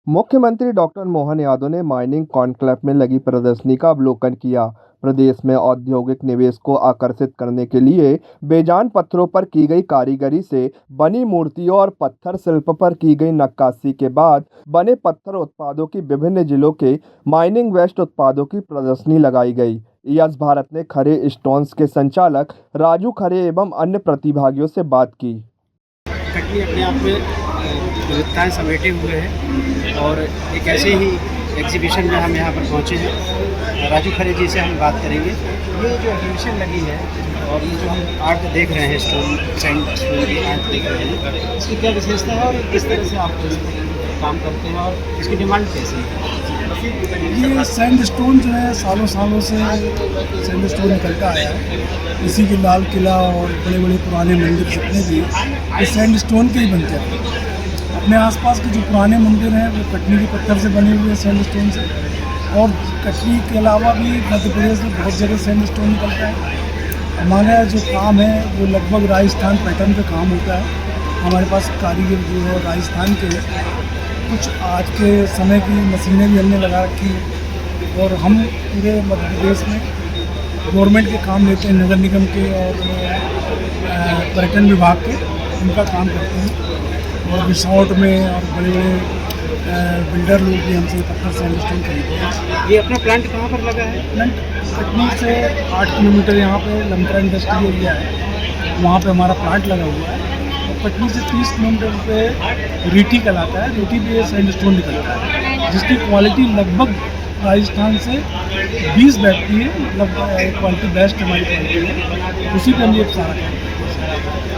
मुख्यमंत्री डॉक्टर मोहन यादव ने mining conclave में लगी प्रदर्शनी का अवलोकन किया। प्रदेश में औद्योगिक निवेश को आकर्षित करने के लिए बेजान पत्थरों पर की गई कारीगरी से बनी मूर्तियों और पत्थर शिल्प पर की गई नक्काशी के बाद बने पत्थर उत्पादों की विभिन्न जिलों के माइनिंग वेस्ट उत्पादों की प्रदर्शनी लगाई गई। यस भारत ने खरे स्टोन्स के संचालक राजू खरे एवं अन्य प्रतिभागियों से बात की। कटनी अपने आप में विविधताएँ समेटे हुए हैं और एक ऐसे ही एग्जीबिशन में हम यहाँ पर पहुँचे हैं। राजू खरे जी से हम बात करेंगे। ये जो एग्जीबिशन लगी है और ये जो हम आर्ट देख रहे हैं, स्टोन स्टोन की आर्ट देख रहे हैं, इसकी क्या विशेषता है और किस तरह से आप काम करते हैं और इसकी डिमांड कैसी है? ये सैंड स्टोन जो है सालों सालों से सैंड स्टोन निकलता आया है। इसी के लाल किला और बड़े बड़े पुराने मंदिर जितने भी ये सैंड स्टोन के ही बनते हैं। अपने आसपास के जो पुराने मंदिर हैं वो कटनी के पत्थर से बने हुए हैं, सैंड स्टोन से। और कटनी के अलावा भी मध्य प्रदेश में बहुत जगह सैंड स्टोन निकलता है। हमारा जो काम है वो लगभग राजस्थान पैटर्न पे काम होता है। हमारे पास कारीगर जो है राजस्थान के, कुछ आज के समय की मशीनें भी हमने लगा रखी हैं और हम पूरे मध्य प्रदेश में गवर्नमेंट के काम लेते हैं, नगर निगम के और पर्यटन विभाग के, उनका काम करते हैं। और रिसोर्ट में और बड़े बड़े बिल्डर लोग भी हमसे पत्थर सैंड स्टोन खरीदते हैं। ये अपना प्लांट कहाँ पर लगा है? प्लांट कटनी से 8 किलोमीटर यहाँ पे लमतरा इंडस्ट्रियल एरिया है, वहाँ पे हमारा प्लांट लगा हुआ है। और कटनी से 30 किलोमीटर पे रीठी कहलाता है, रीठी पे सैंड स्टोन निकलता है, जिसकी क्वालिटी लगभग राजस्थान से 20 बैठती है। मतलब क्वालिटी बेस्ट हमारी क्वालिटी है, उसी पर हम ये सारा काम।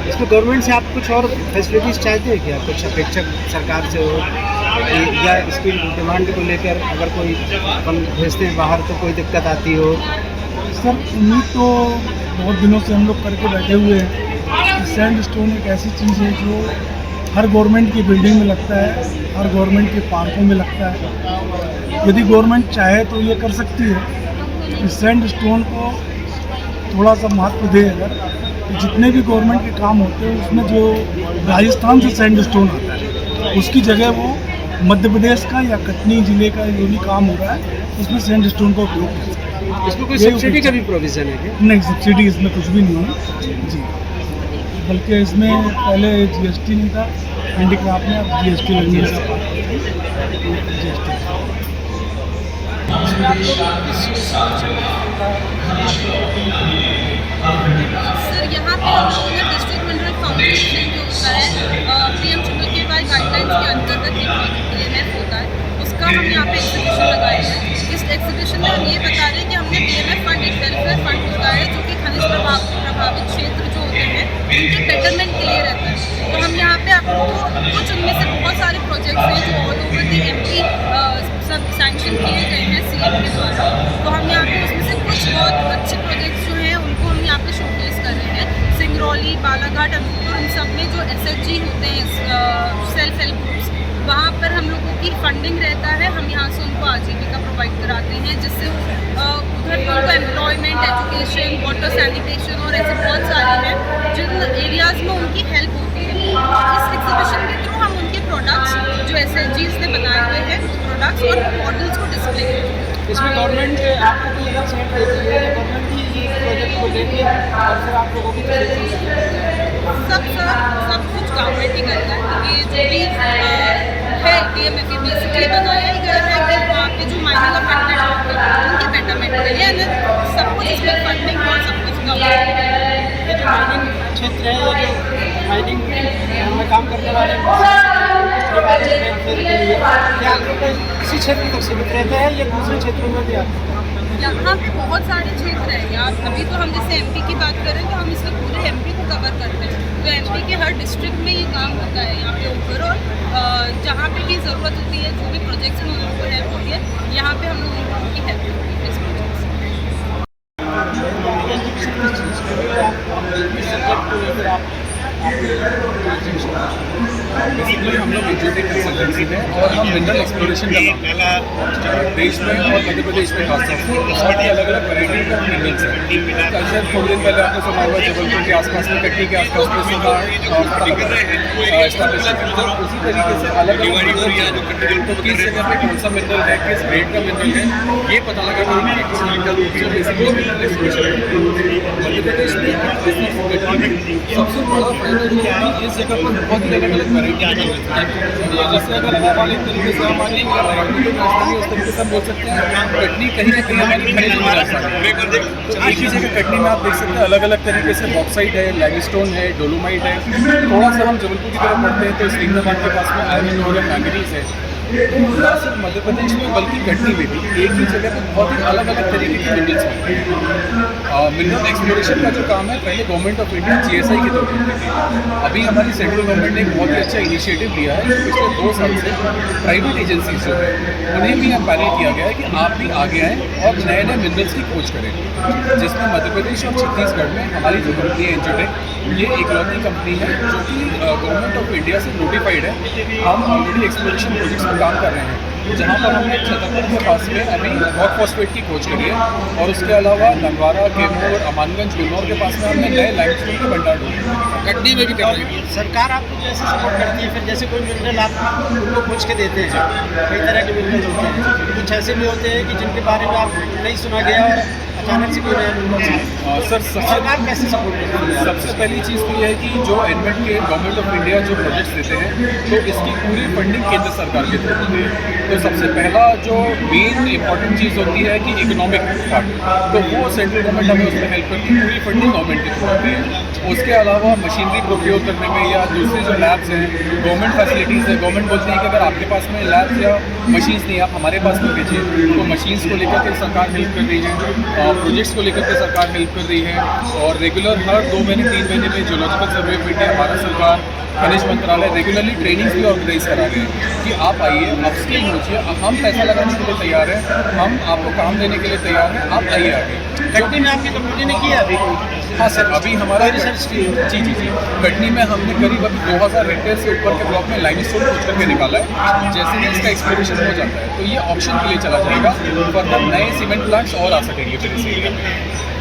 इसमें गवर्नमेंट से आप कुछ और फैसिलिटीज़ चाहते हैं क्या? कुछ अपेक्षा सरकार से हो या इसकी डिमांड को लेकर अगर कोई अपन भेजते हैं बाहर तो कोई दिक्कत आती हो? सर उम्मीद तो बहुत दिनों से हम लोग करके बैठे हुए हैं। सैंड स्टोन एक ऐसी चीज़ है जो हर गवर्नमेंट की बिल्डिंग में लगता है, हर गवर्नमेंट के पार्कों में लगता है। यदि गवर्नमेंट चाहे तो ये कर सकती है कि सैंड स्टोन को थोड़ा सा महत्व दे। अगर तो जितने भी गवर्नमेंट के काम होते हैं उसमें जो राजस्थान से सैंड स्टोन आता है उसकी जगह वो मध्य प्रदेश का या कटनी ज़िले का जो भी काम हो रहा है उसमें सैंड स्टोन का उपयोग कर सकते हैं। इसमें कोई सब्सिडी का भी प्रोविज़न है क्या? नहीं, सब्सिडी इसमें कुछ भी नहीं है जी, बल्कि इसमें पहले GST नहीं था, हैंडीक्राफ्ट में अब GST लगने लगा। सर यहाँ पे हम लोगों ने डिस्ट्रिक्ट मिनरल फाउंडेशन जो होता है PM चुनौतीबाई गाइडलाइंस के अंतर्गत ये प्रोजेक्ट DMF होता है, उसका हम यहाँ पे एग्जीबिशन लगाए हैं। इस एग्जीबिशन में हम ये बता रहे हैं कि हमने DMF फंड एक वेलफेयर फंड होता है जो कि खनिज प्रभावित क्षेत्र जो होते हैं उनके बेटरमेंट के लिए रहता है। तो हम यहाँ पे आपको कुछ उनमें से बहुत सारे प्रोजेक्ट्स हैं जो ऑल ओवर दी MP सब सैंक्शन किए गए हैं CM के द्वारा। तो हम यहाँ पे उसमें से कुछ बहुत अच्छे प्रोजेक्ट्स जो हैं उनको हम यहाँ पे शोकेस कर रहे हैं। सिंगरौली, बालाघाट, अनूपपुर, इन सब में जो SHG होते हैं सेल्फ हेल्प ग्रुप्स, वहाँ पर हम लोगों की फंडिंग रहता है। हम यहाँ से उनको आजीविका प्रोवाइड कराते हैं जिससे उधर उनको एम्प्लॉयमेंट, एजुकेशन, वाटर सैनिटेशन और ऐसे बहुत सारे हैं जिन एरियाज़ में उनकी हेल्प होती है। इस एग्जीबिशन के थ्रू हम उनके प्रोडक्ट्स जो SHGs ने बनाए हुए हैं प्रोडक्ट्स और मॉडल्स को डिस्प्ले करते हैं। इसमें गवर्नमेंट आपको कोई अलग से हेल्प देती है या गवर्नमेंट ही इस प्रोजेक्ट को लेके और फिर आप लोगों की सब कुछ गवर्नमेंट ही करता है। ये जो भी है DMF बेसिकली बनाया ही गया है कि वहाँ पे जो माइनिंग अफेक्टेड लोग हैं उनके बेटरमेंट के लिए सब कुछ इसमें फंडिंग और सब कुछ गवर्नमेंट। ये जो माइनिंग क्षेत्र है या जो माइनिंग में काम करने वाले क्या आप लोग इसी क्षेत्र तक सीमित रहते हैं या दूसरे क्षेत्रों में भी आते हैं? यहाँ पे बहुत सारे क्षेत्र हैं यार। अभी तो हम जैसे MP की बात करें तो हम इसमें पूरे MP को कवर करते हैं। तो MP के हर डिस्ट्रिक्ट में ये काम होता है यहाँ पे ओवरऑल। जहाँ पे भी ज़रूरत होती है, जो भी प्रोजेक्ट्स में उनको हेल्प होती है, यहाँ पे हम लोगों को उनकी हेल्प होती है इस प्रोजेक्ट बेसिकली हम लोग एजुकेट कंसल्टेंसी एजेंसी है और हम मिनरल एक्सप्लोरेशन का काम करते हैं देश में और मध्य प्रदेश में खासतौर से बहुत ही अलग अलग वैरायटी के मिनरल्स हैं। कल थोड़े दिन पहले आपने सुना होगा जबलपुर के आसपास में, कटनी के आसपास में सुना एस्टैब्लिश है। उसी तरीके से अलग अलग मिनरल तो किस जगह पे कौन सा मिनरल है, किस ग्रेड का मिनरल है, ये पता लगा कि basically mineral exploration Madhya Pradesh में सबसे बड़ा फायदा जो है इस जगह पर बहुत ही अलग अलग वैरायटी है। जैसे अगर भोपाल एक तरीके से हमारी राजधानी उस तरीके से हम बोल सकते हैं, कटनी कहीं ना कहीं हमारी खनिज निराशा है। तो एक ही जगह कटनी में आप देख सकते हैं अलग अलग तरीके से बॉक्साइट है, लाइमस्टोन है, डोलोमाइट है। थोड़ा सा हम जबलपुर की तरफ बढ़ते हैं तो इस्लामाबाद के पास में आयरन और मैंगनीज है। तो ना सिर्फ मध्य प्रदेश में बल्कि कटनी में भी एक ही जगह पर बहुत ही अलग अलग तरीके की मिनरल्स हैं। मिनरल एक्सप्लोरेशन का जो काम है पहले गवर्नमेंट ऑफ इंडिया GSI के तौर पर थी। अभी हमारी सेंट्रल गवर्नमेंट ने एक बहुत ही अच्छा इनिशिएटिव लिया है। पिछले 2 साल से प्राइवेट एजेंसीज जो है उन्हें भी यहाँ पैनल किया गया है कि आप भी आगे आएँ और नए नए मिनरल्स की खोज करें, जिसमें मध्य प्रदेश और छत्तीसगढ़ में हमारी जो कंपनी है इंजोटेक, ये इकलौती कंपनी है जो कि गवर्नमेंट ऑफ इंडिया से नोटिफाइड है। हम ऑलरेडी एक्सप्लोरेशन प्रोजेक्ट्स में काम कर रहे हैं, जहाँ पर हमने छतरपुर के पास में अभी रॉक फॉस्फेट की खोज करी है और उसके अलावा नंदवारा, कैमूर, अमानगंज, गुलमौर के पास में हमने नए लाइमस्टोन के भंडार ढूंढे हैं। कटनी में भी कर रहे हैं। सरकार आपको कैसे सपोर्ट करती है? फिर जैसे कोई मिनरल आप उनको खोज के देते हैं, कई तरह के मिनरल होते हैं, कुछ ऐसे भी होते हैं कि जिनके बारे में आप नहीं सुना गया और अचानक से कोई नया मिनरल सर सरकार कैसे सपोर्ट करती है? सबसे पहली चीज़ तो ये है कि जो एनमेट के गवर्नमेंट ऑफ इंडिया जो प्रोजेक्ट्स देते हैं तो इसकी पूरी फंडिंग केंद्र सरकार के थ्रू होती है। तो सबसे पहला जो मेन इंपॉर्टेंट चीज़ होती है कि इकोनॉमिक पार्ट, तो वो सेंट्रल गवर्नमेंट हमें उसमें हेल्प करती है, पूरी फंडिंग गवर्नमेंट के थ्रू होती है। उसके अलावा मशीनरी प्रोक्योर करने में या दूसरे जो लैब्स हैं, गवर्नमेंट फैसिलिटीज़ है, गवर्नमेंट बोलती है कि अगर आपके पास में लैब्स या मशीन्स नहीं आप हमारे पास में भेजिए, तो मशीन्स को लेकर के सरकार हेल्प कर रही है, प्रोजेक्ट्स को लेकर के सरकार हेल्प कर रही है। और रेगुलर हर 2 महीने 3 महीने में geological survey of India, Bharat सरकार, खनिज मंत्रालय रेगुलरली ट्रेनिंग्स भी ऑर्गेनाइज करा रहे हैं कि आप आइए, अपस्किल होइए, हम पैसा लगाने के लिए तैयार हैं, हम आपको काम देने के लिए तैयार हैं, आप आइए आगे। कटनी में आपकी कंपनी ने किया अभी? हाँ सर, अभी हमारा रिसर्च टीम जी कटनी में हमने करीब अभी 2000 हेक्टेयर से ऊपर के ब्लॉक में लाइमस्टोन खोज करके निकाला है। जैसे ही इसका एक्सप्लोरेशन हो जाता है तो ये ऑप्शन के लिए चला जाएगा, फर्दर नए सीमेंट प्लांट्स और आ सकेंगे फिर इस एरिया में।